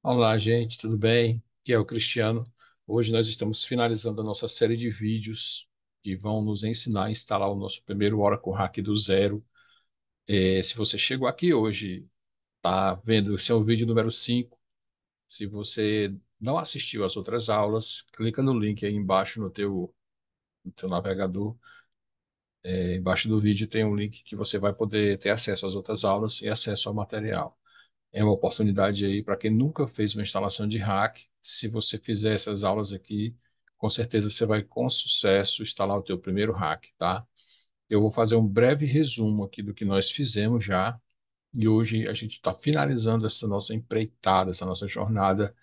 Olá, gente, tudo bem? Aqui é o Cristiano. Hoje nós estamos finalizando a nossa série de vídeos que vão nos ensinar a instalar o nosso primeiro Oracle Hack do zero. Se você chegou aqui hoje, tá vendo, esse é o vídeo número 5. Se você não assistiu às outras aulas, clica no link aí embaixo no teu navegador. Embaixo do vídeo tem um link que você vai poder ter acesso às outras aulas e acesso ao material. É uma oportunidade aí para quem nunca fez uma instalação de hack. Se você fizer essas aulas aqui, com certeza você vai com sucesso instalar o teu primeiro hack, tá? Eu vou fazer um breve resumo aqui do que nós fizemos já. E hoje a gente está finalizando essa nossa empreitada, essa nossa jornada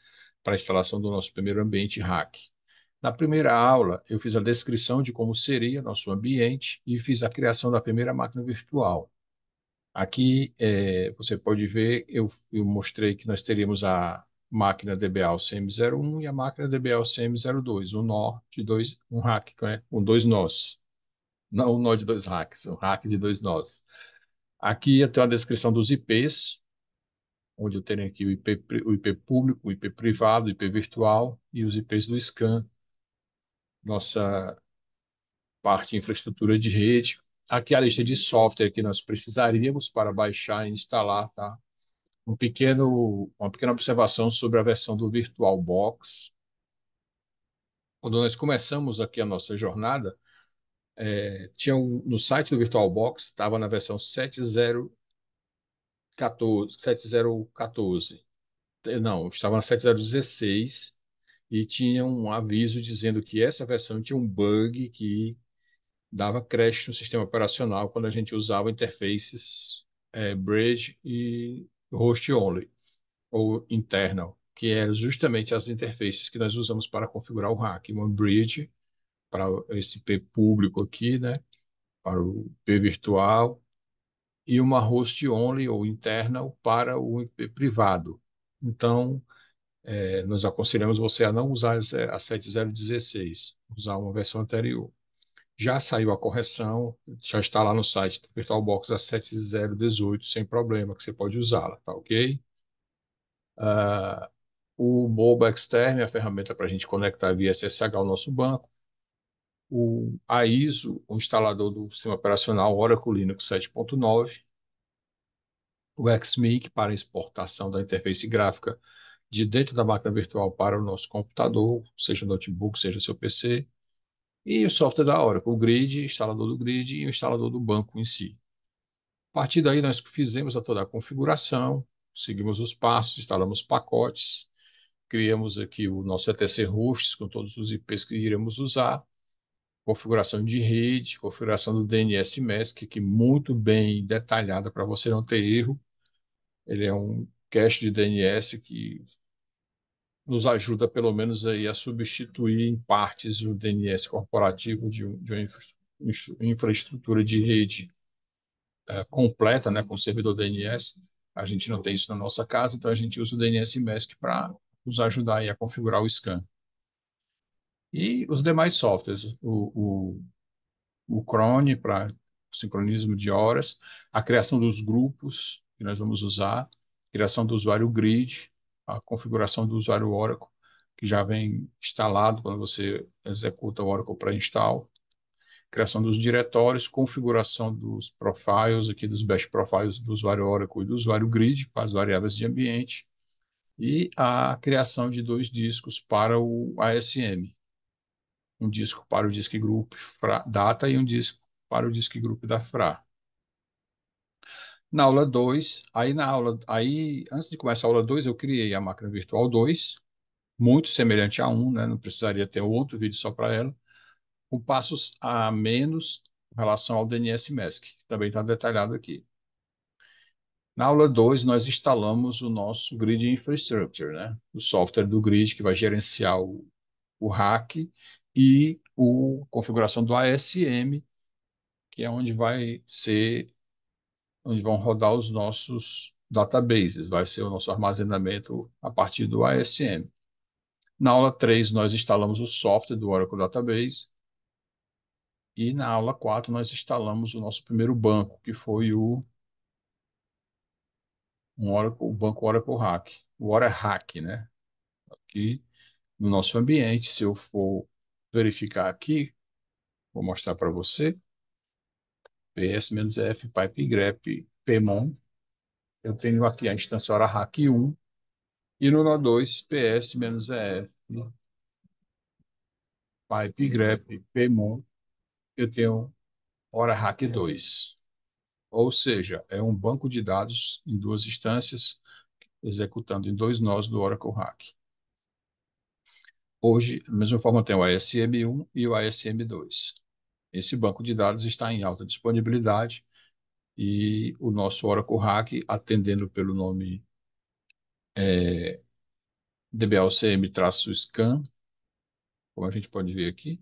para a instalação do nosso primeiro ambiente hack. Na primeira aula, eu fiz a descrição de como seria nosso ambiente e fiz a criação da primeira máquina virtual. Aqui você pode ver, eu mostrei que nós teríamos a máquina DBA CM01 e a máquina DBA CM02, um nó de dois, um hack, né, com dois nós. Não um nó de dois hacks, um hack de dois nós. Aqui eu tenho a descrição dos IPs, onde eu tenho aqui o IP público, o IP privado, o IP virtual e os IPs do scan, nossa parte de infraestrutura de rede. Aqui a lista de software que nós precisaríamos para baixar e instalar, tá? Uma pequena observação sobre a versão do VirtualBox. Quando nós começamos aqui a nossa jornada, no site do VirtualBox, estava na versão 7014, não, estava na 7016 e tinha um aviso dizendo que essa versão tinha um bug que dava crash no sistema operacional quando a gente usava interfaces Bridge e Host Only, ou internal, que eram justamente as interfaces que nós usamos para configurar o hack. Uma bridge para esse IP público aqui, né, para o IP virtual, e uma host only ou internal para o IP privado. Então, nós aconselhamos você a não usar a 7016, usar uma versão anterior. Já saiu a correção, já está lá no site do VirtualBox a 7018, sem problema, que você pode usá-la, tá ok? Ah, o Mobile Extern é a ferramenta para a gente conectar via SSH ao nosso banco. A ISO, o instalador do sistema operacional Oracle Linux 7.9. O XMIC para exportação da interface gráfica de dentro da máquina virtual para o nosso computador, seja notebook, seja seu PC. E o software da Oracle, o Grid, instalador do Grid e o instalador do banco em si. A partir daí, nós fizemos toda a configuração, seguimos os passos, instalamos pacotes, criamos aqui o nosso ETC hosts com todos os IPs que iremos usar, configuração de rede, configuração do DNS Mask, que muito bem detalhada para você não ter erro. Ele é um cache de DNS que nos ajuda pelo menos aí a substituir em partes o DNS corporativo de uma infraestrutura de rede completa, né, com servidor DNS. A gente não tem isso na nossa casa, então a gente usa o DNS Mask para nos ajudar aí a configurar o scan. E os demais softwares, o Cron para sincronismo de horas, a criação dos grupos que nós vamos usar, criação do usuário Grid, a configuração do usuário Oracle, que já vem instalado quando você executa o Oracle para install, criação dos diretórios, configuração dos profiles, aqui dos bash profiles do usuário Oracle e do usuário Grid, para as variáveis de ambiente, e a criação de dois discos para o ASM, um disco para o Disk Group Data e um disco para o Disk Group da FRA. Na aula 2, antes de começar a aula 2, eu criei a máquina virtual 2, muito semelhante a 1, né? Não precisaria ter outro vídeo só para ela, com passos a menos em relação ao DNS Mask, que também está detalhado aqui. Na aula 2, nós instalamos o nosso Grid Infrastructure, né? O software do Grid que vai gerenciar o hack e a configuração do ASM, que é onde vão rodar os nossos databases, vai ser o nosso armazenamento a partir do ASM. Na aula 3, nós instalamos o software do Oracle Database, e na aula 4, nós instalamos o nosso primeiro banco, que foi o O banco Oracle Hack, o Hack, né? Aqui no nosso ambiente, se eu for verificar aqui, vou mostrar para você, ps-f pipe grep pmon, eu tenho aqui a instância Hack 1 e no nó 2 ps-ef pipe grep pmon, eu tenho Hack 2. Ou seja, é um banco de dados em duas instâncias, executando em dois nós do Oracle Hack. Hoje, da mesma forma, tem o ASM1 e o ASM2. Esse banco de dados está em alta disponibilidade e o nosso Oracle Hack, atendendo pelo nome DBALCM-scan, como a gente pode ver aqui,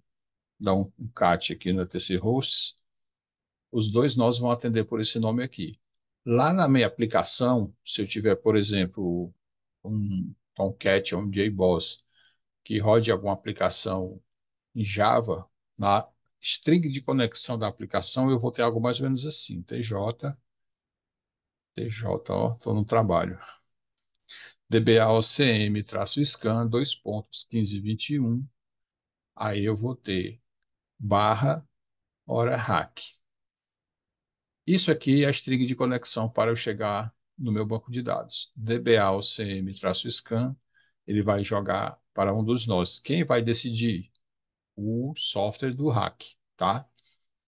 dá um cat aqui na TC Hosts, os dois nós vão atender por esse nome aqui. Lá na minha aplicação, se eu tiver, por exemplo, um Tomcat ou um JBoss que rode alguma aplicação em Java, na string de conexão da aplicação, eu vou ter algo mais ou menos assim, TJ, estou no trabalho, DBAOCM-scan, 2.1521, aí eu vou ter barra hora hack. Isso aqui é a string de conexão para eu chegar no meu banco de dados. DBAOCM-scan, ele vai jogar para um dos nós. Quem vai decidir? O software do hack, tá?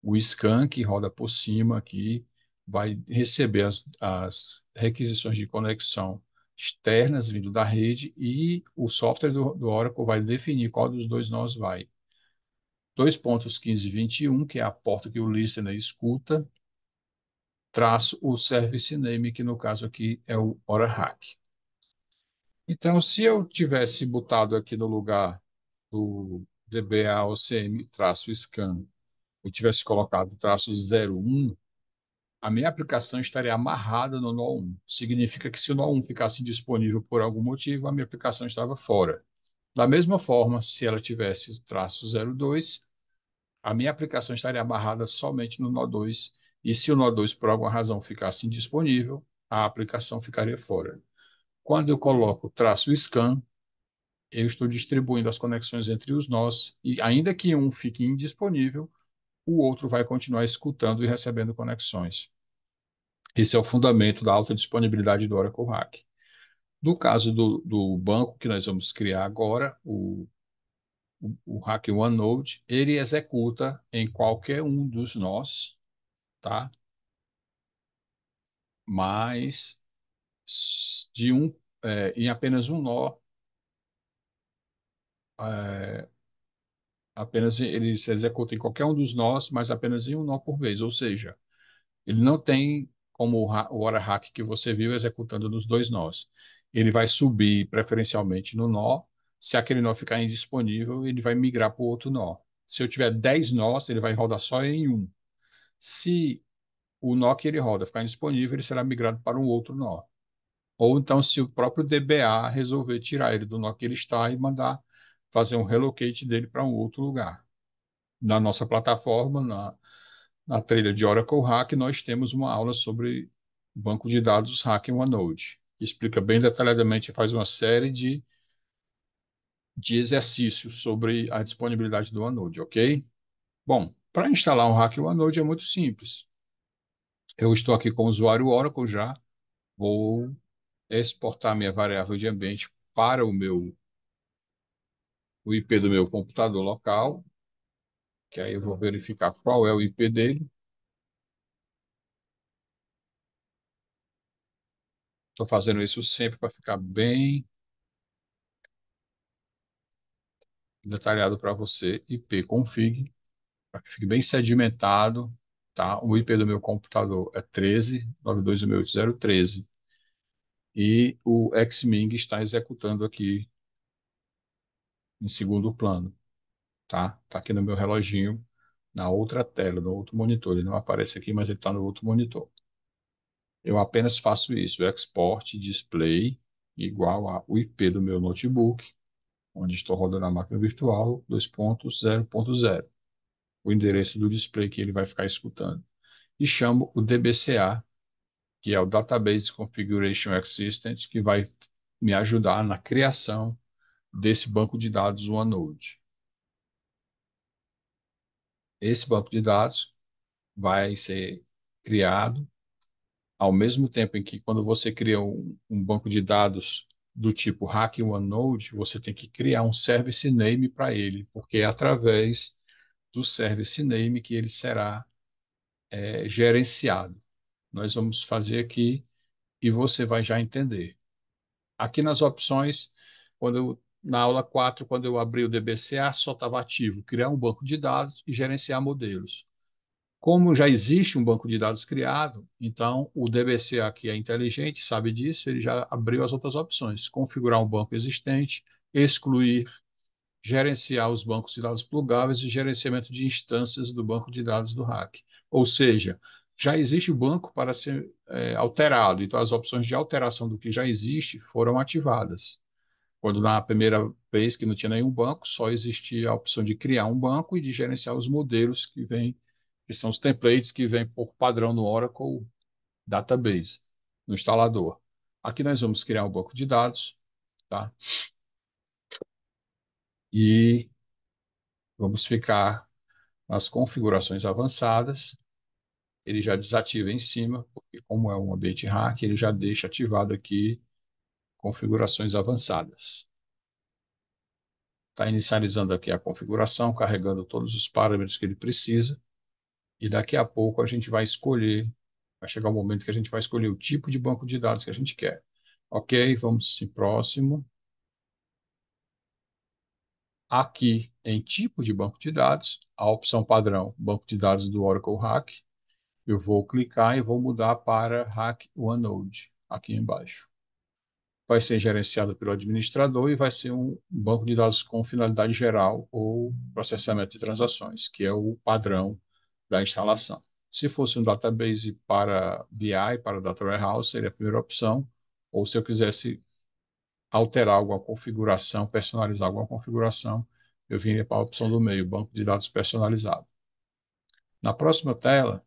O scan que roda por cima aqui vai receber as requisições de conexão externas vindo da rede e o software do Oracle vai definir qual dos dois nós vai. 2.1521, que é a porta que o listener escuta, traço o service name, que no caso aqui é o Hack. Então, se eu tivesse botado aqui no lugar do DBAOCM-scan e tivesse colocado traço 01, a minha aplicação estaria amarrada no nó 1. Significa que se o nó 1 ficasse disponível por algum motivo, a minha aplicação estava fora. Da mesma forma, se ela tivesse traço 02, a minha aplicação estaria amarrada somente no nó 2. E se o nó 2, por alguma razão, ficasse indisponível, a aplicação ficaria fora. Quando eu coloco traço scan, eu estou distribuindo as conexões entre os nós, e ainda que um fique indisponível, o outro vai continuar escutando e recebendo conexões. Esse é o fundamento da alta disponibilidade do Oracle Hack. No caso do banco que nós vamos criar agora, o Hack OneNode, ele executa em qualquer um dos nós, tá? Mas em apenas um nó, é, apenas ele se executa em qualquer um dos nós, mas apenas em um nó por vez. Ou seja, ele não tem como o Hack que você viu executando nos dois nós. Ele vai subir preferencialmente no nó. Se aquele nó ficar indisponível, ele vai migrar para o outro nó. Se eu tiver 10 nós, ele vai rodar só em um. Se o nó que ele roda ficar indisponível, ele será migrado para um outro nó. Ou então, se o próprio DBA resolver tirar ele do nó que ele está e mandar fazer um relocate dele para um outro lugar. Na nossa plataforma, na trilha de Oracle Hack, nós temos uma aula sobre banco de dados Hack em OneNode, que explica bem detalhadamente, faz uma série de exercícios sobre a disponibilidade do OneNode, ok? Bom, para instalar um Hack em OneNode é muito simples. Eu estou aqui com o usuário Oracle já, vou exportar minha variável de ambiente para o IP do meu computador local, que aí eu vou verificar qual é o IP dele. Estou fazendo isso sempre para ficar bem detalhado para você, ipconfig, para que fique bem sedimentado, tá? O IP do meu computador é 13.92.168.0.13 e o Xming está executando aqui em segundo plano, tá? Está aqui no meu reloginho, na outra tela, no outro monitor. Ele não aparece aqui, mas ele está no outro monitor. Eu apenas faço isso, export display igual ao IP do meu notebook, onde estou rodando a máquina virtual, 2.0.0, o endereço do display que ele vai ficar escutando. E chamo o DBCA, que é o Database Configuration Assistant, que vai me ajudar na criação desse banco de dados OneNode. Esse banco de dados vai ser criado ao mesmo tempo em que, quando você cria um banco de dados do tipo Hack OneNode, você tem que criar um service name para ele, porque é através do service name que ele será gerenciado. Nós vamos fazer aqui e você vai já entender. Aqui nas opções, na aula 4, quando eu abri o DBCA, só estava ativo criar um banco de dados e gerenciar modelos. Como já existe um banco de dados criado, então o DBCA, que é inteligente, sabe disso, ele já abriu as outras opções: configurar um banco existente, excluir, gerenciar os bancos de dados plugáveis e gerenciamento de instâncias do banco de dados do RAC. Ou seja, já existe o banco para ser alterado, então as opções de alteração do que já existe foram ativadas. Quando na primeira vez que não tinha nenhum banco, só existia a opção de criar um banco e de gerenciar os modelos que são os templates que vêm por padrão no Oracle Database, no instalador. Aqui nós vamos criar um banco de dados, tá? E vamos ficar nas configurações avançadas. Ele já desativa em cima, porque como é um ambiente hack, ele já deixa ativado aqui configurações avançadas. Está inicializando aqui a configuração, carregando todos os parâmetros que ele precisa, e daqui a pouco a gente vai escolher, vai chegar o momento que a gente vai escolher o tipo de banco de dados que a gente quer. Ok, vamos em próximo. Aqui em tipo de banco de dados, a opção padrão, banco de dados do Oracle Hack, eu vou clicar e vou mudar para Hack OneNode, aqui embaixo. Vai ser gerenciado pelo administrador e vai ser um banco de dados com finalidade geral ou processamento de transações, que é o padrão da instalação. Se fosse um database para BI, para Data Warehouse, seria a primeira opção, ou se eu quisesse alterar alguma configuração, personalizar alguma configuração, eu viria para a opção do meio, banco de dados personalizado. Na próxima tela,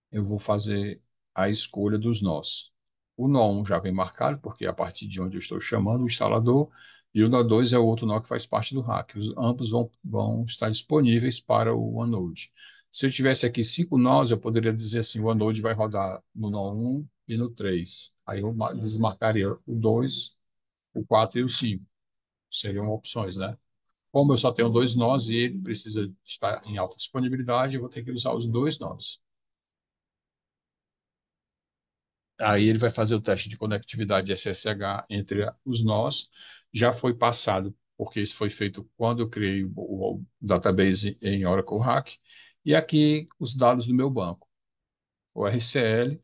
eu vou fazer a escolha dos nós. O nó 1 já vem marcado, porque é a partir de onde eu estou chamando o instalador, e o nó 2 é o outro nó que faz parte do hack. Ambos vão estar disponíveis para o OneNode. Se eu tivesse aqui 5 nós, eu poderia dizer assim: o OneNode vai rodar no nó 1 e no 3. Aí eu desmarcaria o 2, o 4 e o 5. Seriam opções, né? Como eu só tenho 2 nós e ele precisa estar em alta disponibilidade, eu vou ter que usar os 2 nós. Aí ele vai fazer o teste de conectividade SSH entre os nós. Já foi passado, porque isso foi feito quando eu criei o database em Oracle Hack. E aqui os dados do meu banco. O RCL,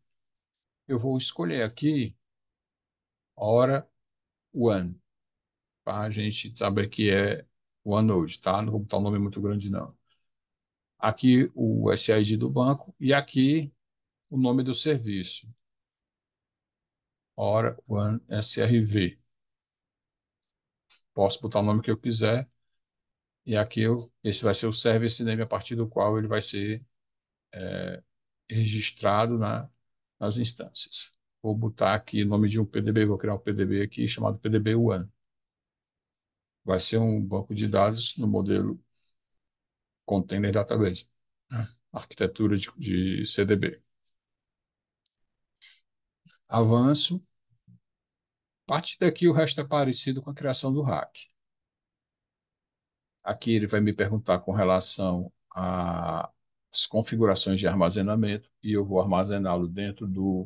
eu vou escolher aqui hora one, para a gente saber que é OneNode, tá? Não vou botar um nome muito grande, não. Aqui o SID do banco e aqui o nome do serviço. Hora one SRV. Posso botar o nome que eu quiser. E aqui esse vai ser o service name a partir do qual ele vai ser registrado nas instâncias. Vou botar aqui o nome de um PDB, vou criar um PDB aqui chamado PDB One. Vai ser um banco de dados no modelo Container Database, né? Arquitetura de CDB. Avanço. A partir daqui o resto é parecido com a criação do hack. Aqui ele vai me perguntar com relação às configurações de armazenamento e eu vou armazená-lo dentro do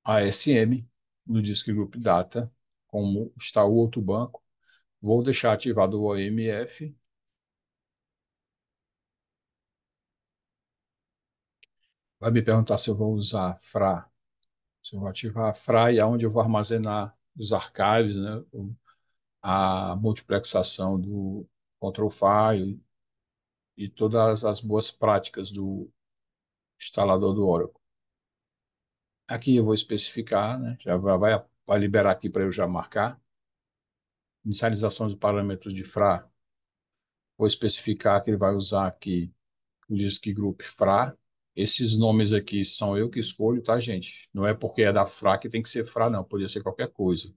ASM, no Disk Group Data, como está o outro banco. Vou deixar ativado o OMF. Vai me perguntar se eu vou usar FRA. Se eu vou ativar a FRA e aonde eu vou armazenar os archives, né? A multiplexação do control file e todas as boas práticas do instalador do Oracle. Aqui eu vou especificar, né? Já vai liberar aqui para eu já marcar. Inicialização de parâmetros de FRA. vou especificar que ele vai usar aqui o Disk Group FRA. Esses nomes aqui são eu que escolho, tá, gente? Não é porque é da FRA que tem que ser FRA, não. Podia ser qualquer coisa.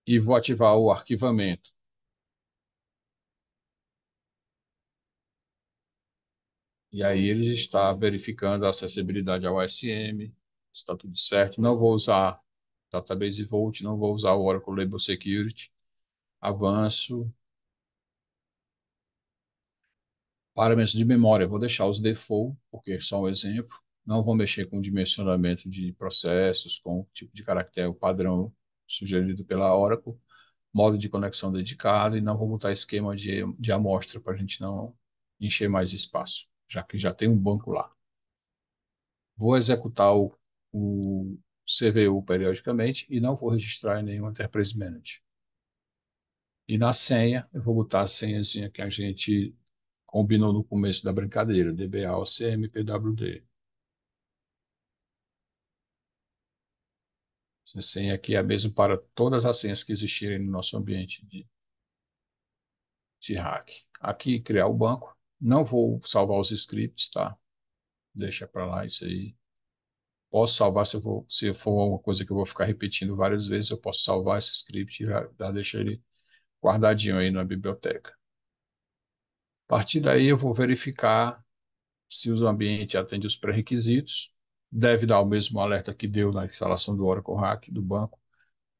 E vou ativar o arquivamento. E aí ele está verificando a acessibilidade ao OSM, está tudo certo. Não vou usar Database Vault, não vou usar o Oracle Label Security. Avanço. Parâmetros de memória, vou deixar os default, porque são um exemplo. Não vou mexer com dimensionamento de processos, com o tipo de caractere, o padrão sugerido pela Oracle, modo de conexão dedicado, e não vou botar esquema de amostra para a gente não encher mais espaço, já que já tem um banco lá. Vou executar o CVU periodicamente e não vou registrar em nenhum Enterprise Manager. E na senha, eu vou botar a senhazinha que a gente combinou no começo da brincadeira, DBA, OCM, PWD. Essa senha aqui é a mesma para todas as senhas que existirem no nosso ambiente de hack. Aqui, criar o banco. Não vou salvar os scripts, tá? Deixa para lá isso aí. Posso salvar se for uma coisa que eu vou ficar repetindo várias vezes, eu posso salvar esse script e já deixar ele guardadinho aí na biblioteca. A partir daí, eu vou verificar se o ambiente atende os pré-requisitos. Deve dar o mesmo alerta que deu na instalação do Oracle Hack do banco,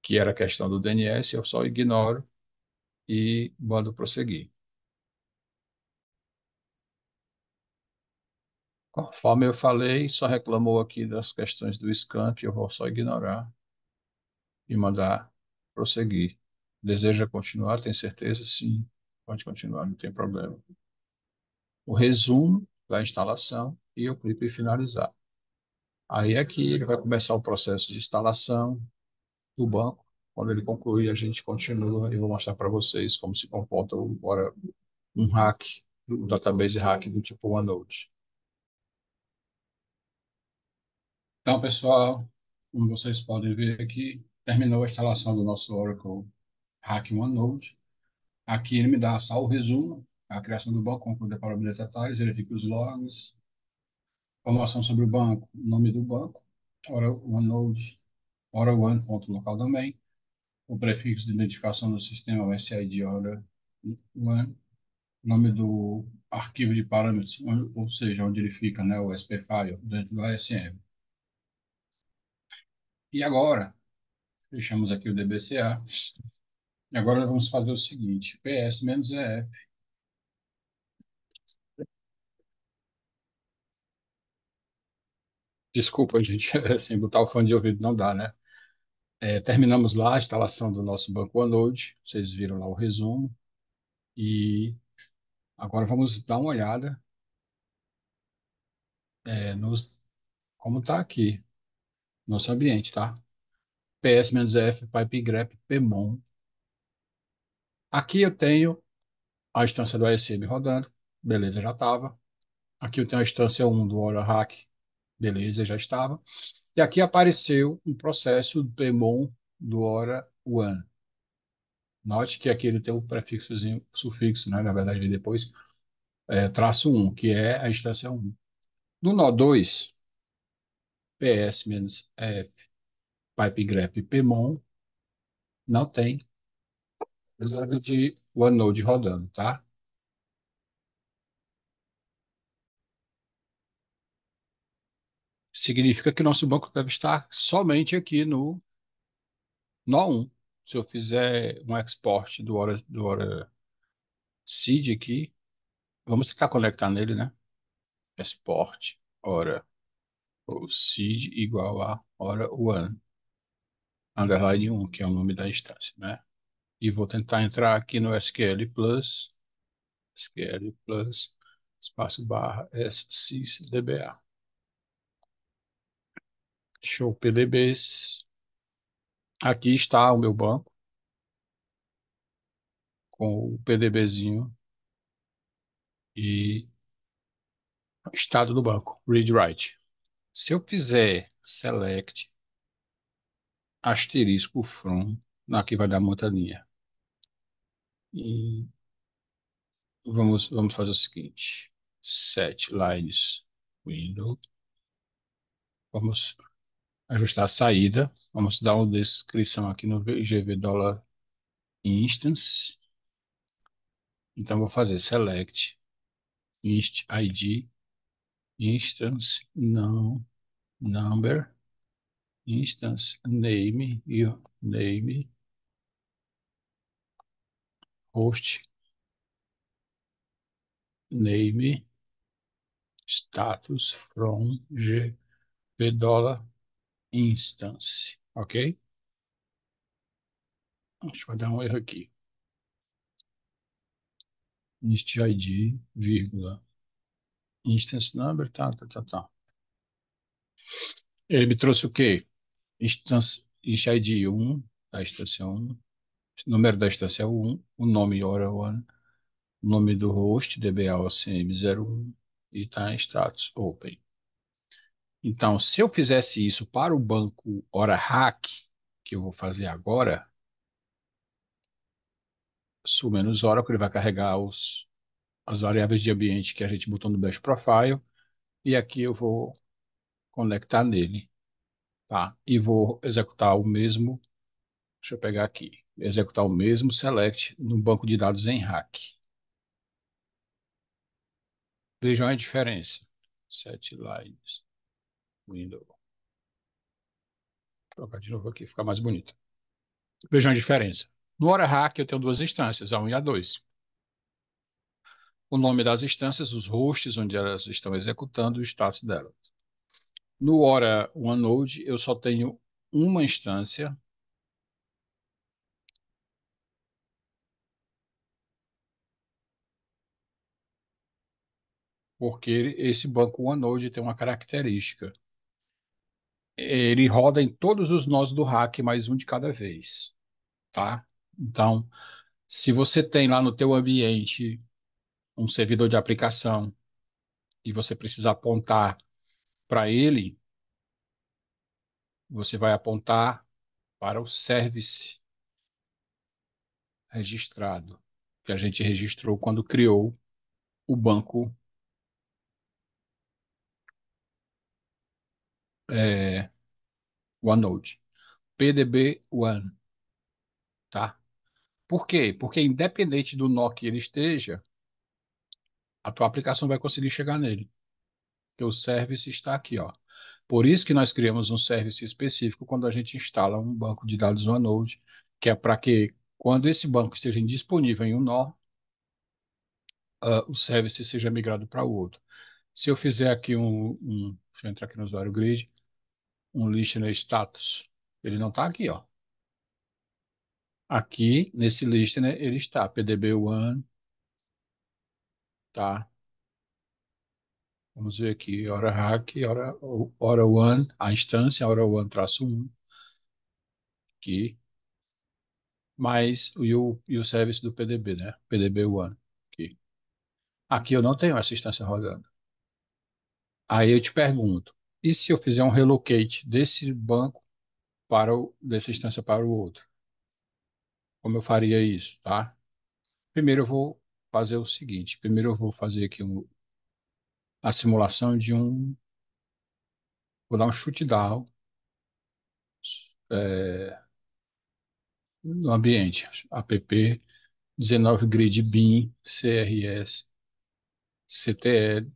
que era a questão do DNS. Eu só ignoro e mando prosseguir. Conforme eu falei, só reclamou aqui das questões do scan, que eu vou só ignorar e mandar prosseguir. Deseja continuar? Tem certeza? Sim, pode continuar, não tem problema. O resumo da instalação e eu clico em finalizar. Aí aqui ele vai começar o processo de instalação do banco. Quando ele concluir, a gente continua e vou mostrar para vocês como se comporta um hack, um database hack do tipo OneNote. Então, pessoal, como vocês podem ver aqui, terminou a instalação do nosso Oracle Hack OneNote. Aqui ele me dá só o resumo, a criação do banco, concluída para obter detalhes, verifique os logs, informação sobre o banco, nome do banco, OneNote, Hora1.localdomain, o prefixo de identificação do sistema, o SID Hora1, nome do arquivo de parâmetros, ou seja, onde ele fica, né, o SP-File, dentro do ASM. E agora, fechamos aqui o DBCA. E agora nós vamos fazer o seguinte: PS-EF. Desculpa, gente, sem botar o fone de ouvido não dá, né? Terminamos lá a instalação do nosso banco OneNode. Vocês viram lá o resumo. E agora vamos dar uma olhada nos, como está aqui, nosso ambiente, tá? PS-EF, pipegrep, pmon. Aqui eu tenho a instância do ASM rodando. Beleza, já estava. Aqui eu tenho a instância 1 do Hack. Beleza, já estava. E aqui apareceu um processo do Pmon do Hora One. Note que aqui ele tem o prefixozinho, sufixo, né? Na verdade, depois traço 1, que é a instância 1. No nó 2, PS-F, pipegrep pmon, não tem nada de OneNode rodando, tá? Significa que nosso banco deve estar somente aqui no nó 1. Se eu fizer um export do Hora seed aqui, vamos tentar conectar nele, né? Export, hora, o seed igual a hora one, underline 1, que é o nome da instância, né? E vou tentar entrar aqui no SQL plus, espaço barra sysdba. Show PDBs. Aqui está o meu banco, com o PDBzinho e o estado do banco, read write. Se eu fizer select asterisco from, aqui vai dar muita linha. vamos fazer o seguinte: set lines window. Vamos ajustar a saída. Vamos dar uma descrição aqui no VGV dollar instance. Então, vou fazer select inst id instance não number instance name e o name host name status from gv dollar instance, ok? Acho que vai dar um erro aqui. Inst id vírgula instance number, tá. Ele me trouxe o quê? Inst id 1 da instância 1, número da instância 1, o nome hora1, o nome do host, dbacm01, e está em status open. Então, se eu fizesse isso para o banco HoraHack, que eu vou fazer agora, sum menos Oracle, ele vai carregar as variáveis de ambiente que a gente botou no Bash Profile, e aqui eu vou conectar nele, tá? E vou executar o mesmo, deixa eu pegar aqui, executar o mesmo select no banco de dados em hack. Vejam a diferença. Set lines, window. Vou trocar de novo aqui, fica mais bonito. Vejam a diferença. No HoraHack eu tenho duas instâncias, a 1 e a 2. O nome das instâncias, os hosts onde elas estão executando, o status delas. No Hora OneNode eu só tenho uma instância, porque esse banco OneNode tem uma característica. Ele roda em todos os nós do hack, mais um de cada vez, tá? Então, se você tem lá no teu ambiente um servidor de aplicação e você precisa apontar para ele, você vai apontar para o service registrado, que a gente registrou quando criou o banco é, OneNode. PDB-One, tá? Por quê? Porque independente do nó que ele esteja, a tua aplicação vai conseguir chegar nele, porque o service está aqui, ó. Por isso que nós criamos um service específico quando a gente instala um banco de dados OneNode, que é para que, quando esse banco esteja indisponível em um nó, o service seja migrado para o outro. Se eu fizer aqui deixa eu entrar aqui no usuário grid, um listener status, ele não está aqui, ó. Aqui, nesse listener, ele está, PDB-One, tá? Vamos ver aqui, hora hack, hora one, a instância, hora one traço 1, aqui, mais e o service do PDB, né? PDB one, aqui. Aqui eu não tenho essa instância rodando. Aí eu te pergunto, e se eu fizer um relocate desse banco dessa instância para o outro? Como eu faria isso, tá? Primeiro eu vou fazer o seguinte, primeiro eu vou fazer aqui a simulação vou dar um chute down no ambiente, app 19 grid bin crs ctl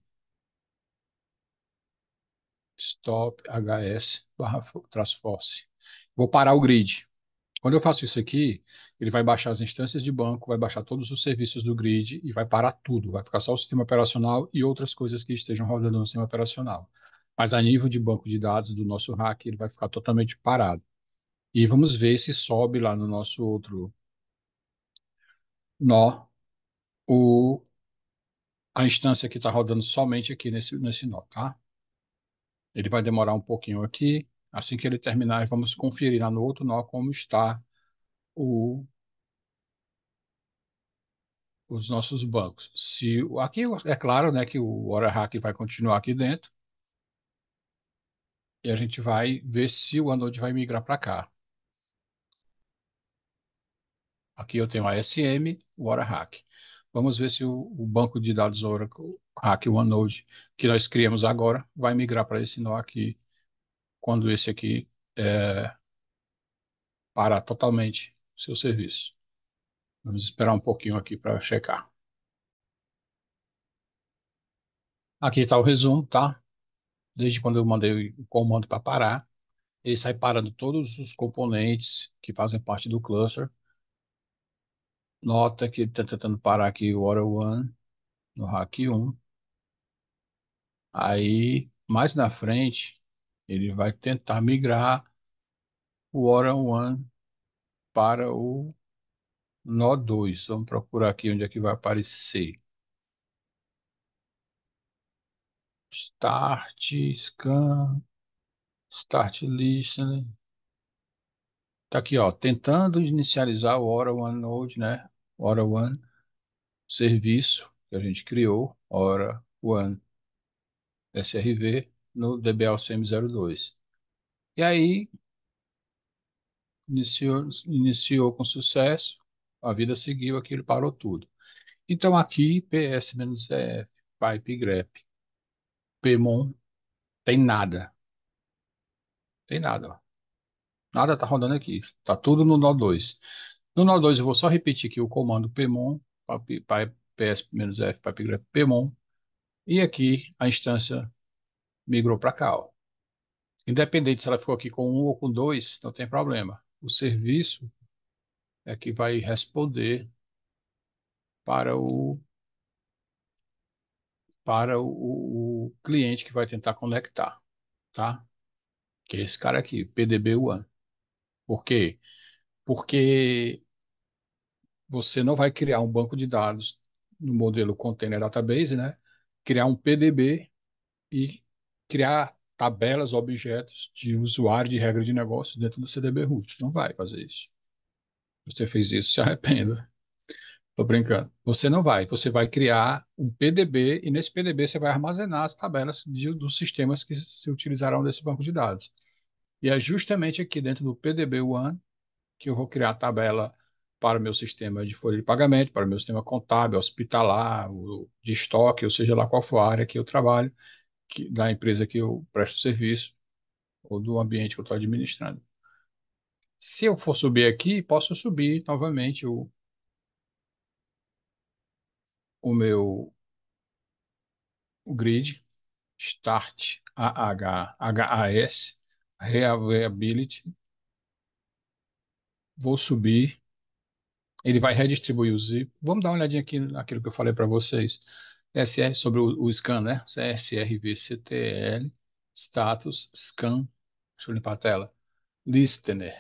stop hs barra traço force. Vou parar o grid. Quando eu faço isso aqui, ele vai baixar as instâncias de banco, vai baixar todos os serviços do grid e vai parar tudo. Vai ficar só o sistema operacional e outras coisas que estejam rodando no sistema operacional. Mas a nível de banco de dados do nosso hack, ele vai ficar totalmente parado. E vamos ver se sobe lá no nosso outro nó a instância que está rodando somente aqui nesse nó, tá? Ele vai demorar um pouquinho aqui. Assim que ele terminar, vamos conferir lá no outro nó como está o, os nossos bancos. Aqui é claro, né, que o HoraHack vai continuar aqui dentro e a gente vai ver se o Anode vai migrar para cá. Aqui eu tenho a SM, o HoraHack. Vamos ver se o banco de dados Oracle Hack OneNode que nós criamos agora vai migrar para esse nó aqui quando esse aqui parar totalmente o seu serviço. Vamos esperar um pouquinho aqui para checar. Aqui está o resumo, tá? Desde quando eu mandei o comando para parar, ele sai parando todos os componentes que fazem parte do cluster. Nota que ele está tentando parar aqui o Hora One no Hack 1. Aí, mais na frente, ele vai tentar migrar o Hora One para o nó 2. Vamos procurar aqui onde é que vai aparecer. Start, scan, start listening. Tá aqui, ó, tentando inicializar o Hora One Node, né? Hora One serviço que a gente criou, Hora One SRV no DBLCM02. E aí, iniciou com sucesso, a vida seguiu, aquilo parou tudo. Então aqui, PS-F, pipe grep, pmon, tem nada, ó. Nada está rodando aqui, está tudo no nó 2. No nó 2 eu vou só repetir aqui o comando pmon, ps-f, pipe grep, pmon, e aqui a instância migrou para cá, ó. Independente se ela ficou aqui com um ou com dois, não tem problema. O serviço é que vai responder para o o cliente que vai tentar conectar, tá? Que é esse cara aqui, PDB One. Por quê? Porque você não vai criar um banco de dados no modelo Container Database, né? Criar um PDB e criar tabelas, objetos de usuário de regra de negócio dentro do CDB root. Não vai fazer isso. Você fez isso, se arrependa. Tô brincando. Você não vai. Você vai criar um PDB e nesse PDB você vai armazenar as tabelas dos sistemas que se utilizarão desse banco de dados. E é justamente aqui dentro do PDB One que eu vou criar a tabela para o meu sistema de folha de pagamento, para o meu sistema contábil, hospitalar, de estoque, ou seja lá qual for a área que eu trabalho, da empresa que eu presto serviço ou do ambiente que eu estou administrando. Se eu for subir aqui, posso subir novamente o meu o grid, Start HAS, Reliability, vou subir, ele vai redistribuir os zip. Vamos dar uma olhadinha aqui naquilo que eu falei para vocês. SR sobre o scan, né? SRVCTL, status, scan. Deixa eu limpar a tela. Listener.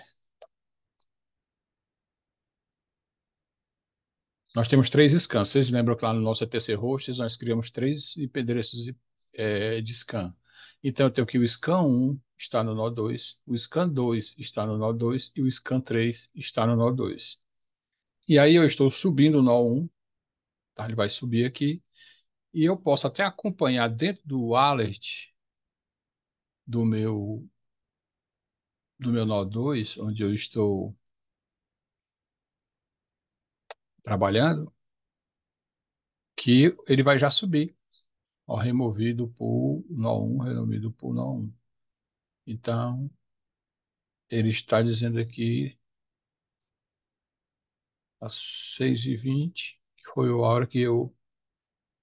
Nós temos três scans. Vocês lembram que lá no nosso ETC Hosts nós criamos três endereços de scan. Então eu tenho que o scan 1 está no nó 2, o scan 2 está no nó 2 e o scan 3 está no nó 2. E aí eu estou subindo o nó 1, tá? Ele vai subir aqui, e eu posso até acompanhar dentro do alert do meu nó 2, onde eu estou trabalhando, que ele vai já subir. Ó, removido por nó 1, removido por nó 1. Então, ele está dizendo aqui às 6h20, que foi a hora que eu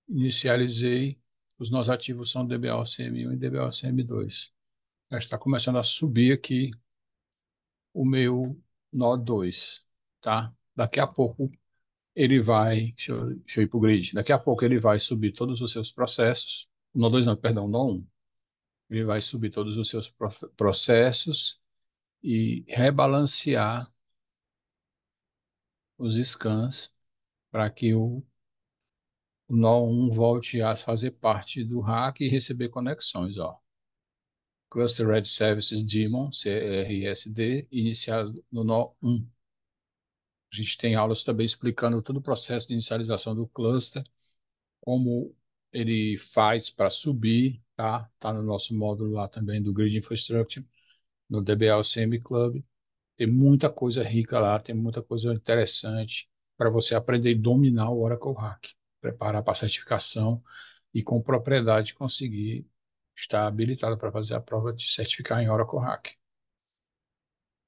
inicializei. Os nós ativos são DBAOCM1 e DBAOCM2. Já está começando a subir aqui o meu nó 2, tá? Daqui a pouco ele vai, deixa eu ir para o grid, daqui a pouco ele vai subir todos os seus processos, nó 2 não, perdão, nó 1. Ele vai subir todos os seus processos e rebalancear os scans para que o nó 1 volte a fazer parte do hack e receber conexões, ó. Cluster Red Services Daemon, CRSD, iniciado no nó 1. A gente tem aulas também explicando todo o processo de inicialização do cluster, como ele faz para subir, tá? Tá no nosso módulo lá também do Grid Infrastructure, no DBL CM Club. Tem muita coisa rica lá, tem muita coisa interessante. para você aprender e dominar o Oracle Hack, preparar para a certificação e com propriedade conseguir estar habilitado para fazer a prova de certificar em Oracle Hack.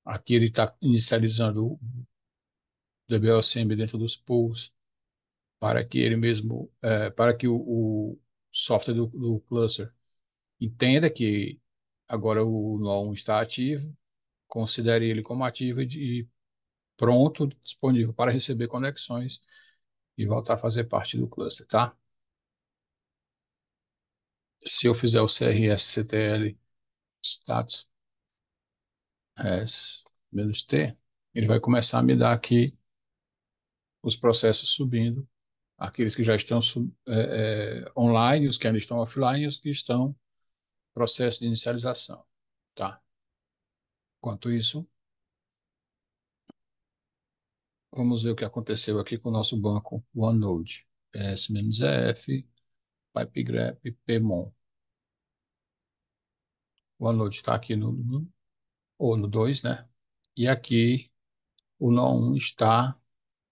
Aqui ele está inicializando o DBOSM dentro dos pools para que ele mesmo, para que o software do cluster entenda que agora o nó 1 está ativo, considere ele como ativo e pronto, disponível para receber conexões e voltar a fazer parte do cluster, tá? Se eu fizer o CRS-CTL status -t, ele vai começar a me dar aqui os processos subindo, aqueles que já estão online, os que ainda estão offline e os que estão em processo de inicialização, tá? Enquanto isso, vamos ver o que aconteceu aqui com o nosso banco OneNode. S-ZF, PipeGrep, PMON. O OneNode está aqui ou no 2, né? E aqui o nó 1 está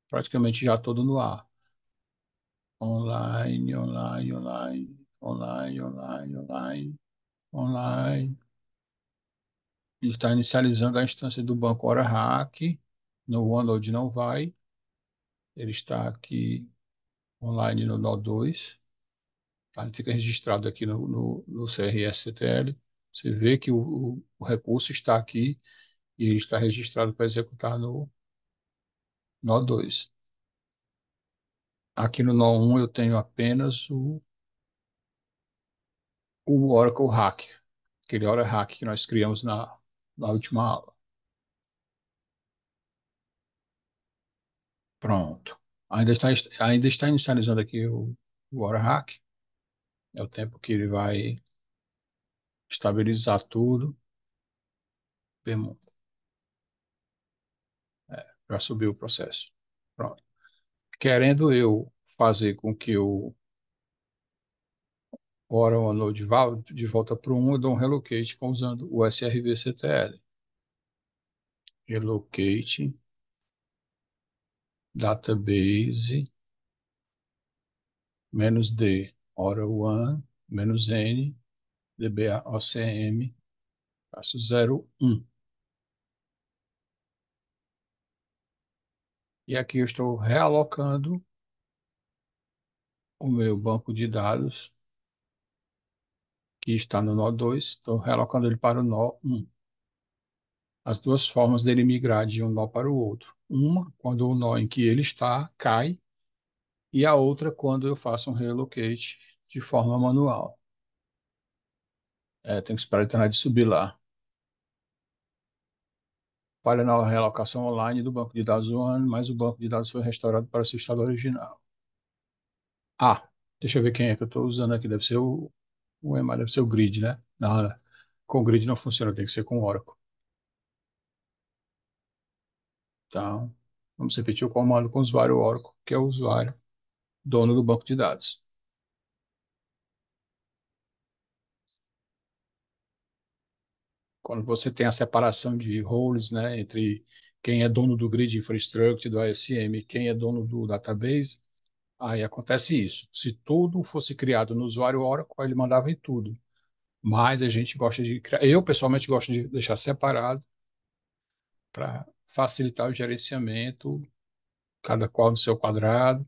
praticamente já todo no ar. Online, online, online, online, online, online, online. Está inicializando a instância do banco HoraHack. No OneNode não vai. Ele está aqui online no nó 2. Tá? Ele fica registrado aqui no CRS-CTL. Você vê que o recurso está aqui e ele está registrado para executar no nó 2. Aqui no nó 1 eu tenho apenas o Oracle Hack, aquele Oracle Hack que nós criamos na última aula. Pronto. Ainda está inicializando aqui o Oracle Hack. É o tempo que ele vai estabilizar tudo. Para subir o processo. Pronto. Querendo eu fazer com que o Oracle Node vá de volta para o 1, eu dou um relocate usando o SRV-CTL. Relocate, database, -d, Oracle 1, -n, dbocm, passo 01. E aqui eu estou realocando o meu banco de dados, que está no nó 2, estou realocando ele para o nó 1. As duas formas dele migrar de um nó para o outro. Uma, quando o nó em que ele está cai, e a outra, quando eu faço um relocate de forma manual. Tem que esperar ele terminar de subir lá. Para na realocação online do banco de dados One, mas o banco de dados foi restaurado para o seu estado original. Ah, deixa eu ver quem é que eu estou usando aqui. Deve ser o EMA, deve ser o Grid, né? Não, com o Grid não funciona, tem que ser com o Oracle. Então, vamos repetir o comando com o usuário Oracle, que é o usuário dono do banco de dados. Quando você tem a separação de roles, né, entre quem é dono do Grid Infrastructure, do ASM, e quem é dono do database, aí acontece isso. Se tudo fosse criado no usuário Oracle, ele mandava em tudo. Mas a gente gosta de criar, eu pessoalmente gosto de deixar separado para facilitar o gerenciamento, cada qual no seu quadrado,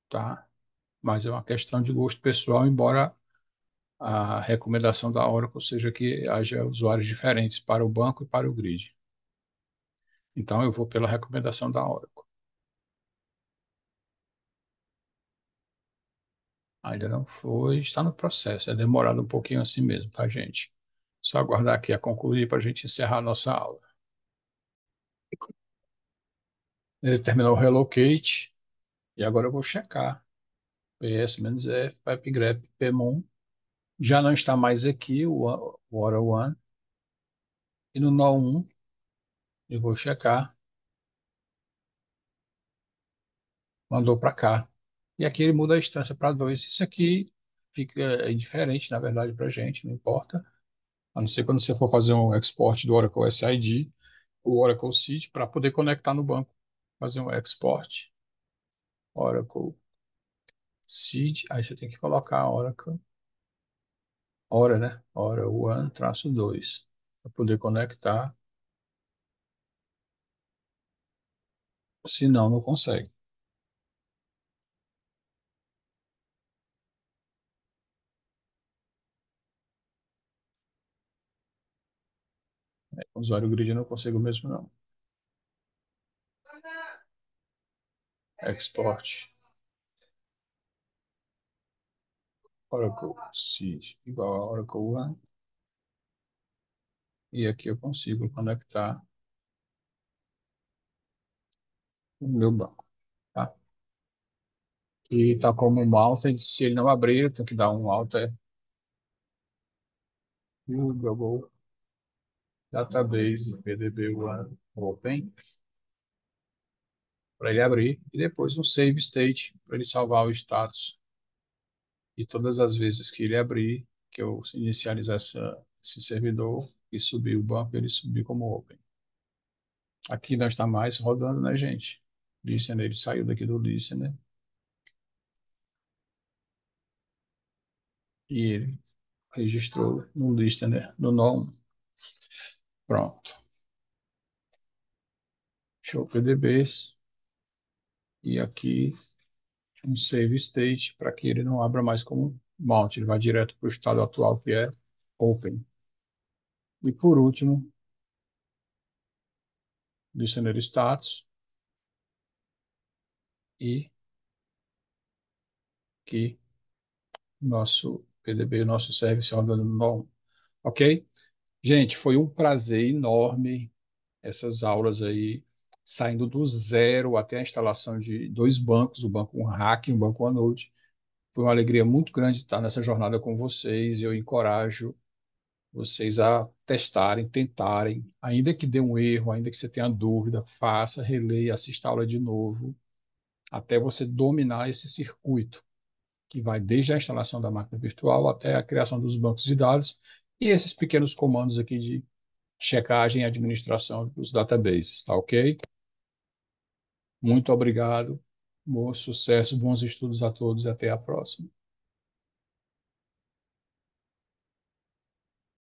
tá? Mas é uma questão de gosto pessoal, embora a recomendação da Oracle seja que haja usuários diferentes para o banco e para o grid. Então eu vou pela recomendação da Oracle. Ainda não foi, está no processo, é demorado um pouquinho assim mesmo, tá, gente? Só aguardar aqui a concluir para a gente encerrar a nossa aula. Ele terminou o relocate e agora eu vou checar. PS-F, PipeGrep, PMON. Já não está mais aqui o Hora One. E no nó 1, eu vou checar. Mandou para cá. E aqui ele muda a instância para 2. Isso aqui fica indiferente, na verdade, para a gente, não importa. A não ser quando você for fazer um export do Oracle SID, o Oracle Seed, para poder conectar no banco. fazer um export, Oracle Seed, aí você tem que colocar Oracle, Ora, né? Ora 1-2, para poder conectar, senão não consegue. Com o usuário grid eu não consigo mesmo, não. Export, Oracle Seed, igual a Oracle One, e aqui eu consigo conectar o meu banco, tá? E tá como um alter, se ele não abrir, eu tenho que dar um alter Google Database PDB One Open para ele abrir e depois um save state para ele salvar o status. E todas as vezes que ele abrir, que eu inicializar esse servidor e subir o banco, ele subir como open. Aqui não está mais rodando, né, gente? Listener, ele saiu daqui do listener e ele registrou no listener, no nome. Pronto. Show PDBs. E aqui um save state para que ele não abra mais como mount, ele vai direto para o estado atual que é open. E por último, listener status e que nosso PDB, nosso service rodando no. Ok? Gente, foi um prazer enorme essas aulas aí, saindo do zero até a instalação de dois bancos, o banco Hack e o banco OneNote. Foi uma alegria muito grande estar nessa jornada com vocês. Eu encorajo vocês a testarem, tentarem, ainda que dê um erro, ainda que você tenha dúvida, faça, releia, assista a aula de novo, até você dominar esse circuito, que vai desde a instalação da máquina virtual até a criação dos bancos de dados e esses pequenos comandos aqui de checagem e administração dos databases, tá ok? Muito obrigado, bom sucesso, bons estudos a todos e até a próxima.